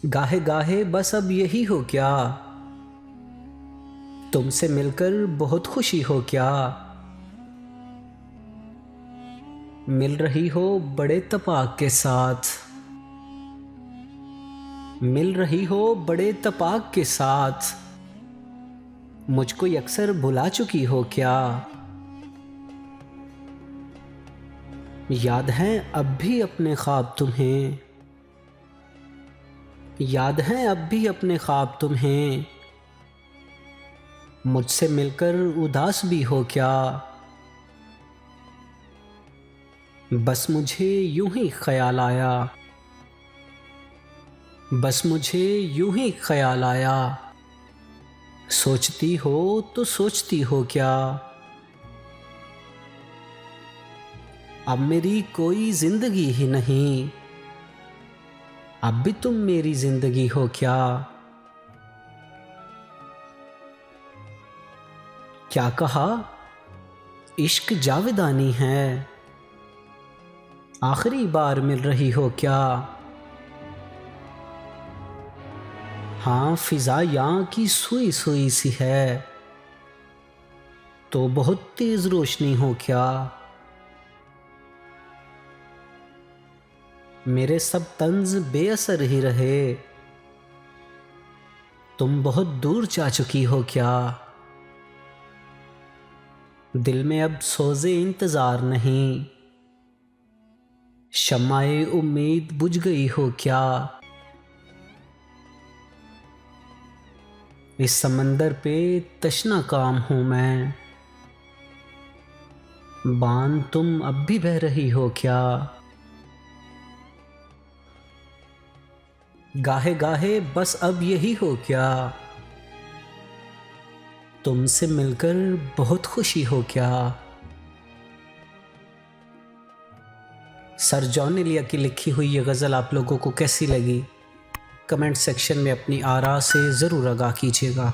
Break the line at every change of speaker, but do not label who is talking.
गाहे गाहे बस अब यही हो क्या, तुमसे मिलकर बहुत खुशी हो क्या। मिल रही हो बड़े तपाक के साथ, मिल रही हो बड़े तपाक के साथ। मुझको अक्सर भुला चुकी हो क्या, याद हैं अब भी अपने ख्वाब तुम्हें, याद हैं अब भी अपने ख्वाब तुम्हें। मुझसे मिलकर उदास भी हो क्या, बस मुझे यूं ही ख्याल आया, बस मुझे यूं ही ख्याल आया। सोचती हो तो सोचती हो क्या, अब मेरी कोई जिंदगी ही नहीं, अब भी तुम मेरी जिंदगी हो क्या। क्या कहा इश्क जावेदानी है, आखिरी बार मिल रही हो क्या। हाँ फिजा यहाँ की सुई सुई सी है, तो बहुत तेज रोशनी हो क्या। मेरे सब तंज बेअसर ही रहे, तुम बहुत दूर जा चुकी हो क्या। दिल में अब सोज़े इंतजार नहीं, शम्माए उम्मीद बुझ गई हो क्या। इस समंदर पे तशना काम हूं मैं, बान तुम अब भी बह रही हो क्या। गाहे गाहे बस अब यही हो क्या, तुमसे मिलकर बहुत खुशी हो क्या। सर जॉन एलिया की लिखी हुई ये गज़ल आप लोगों को कैसी लगी, कमेंट सेक्शन में अपनी आरा से ज़रूर आगाह कीजिएगा।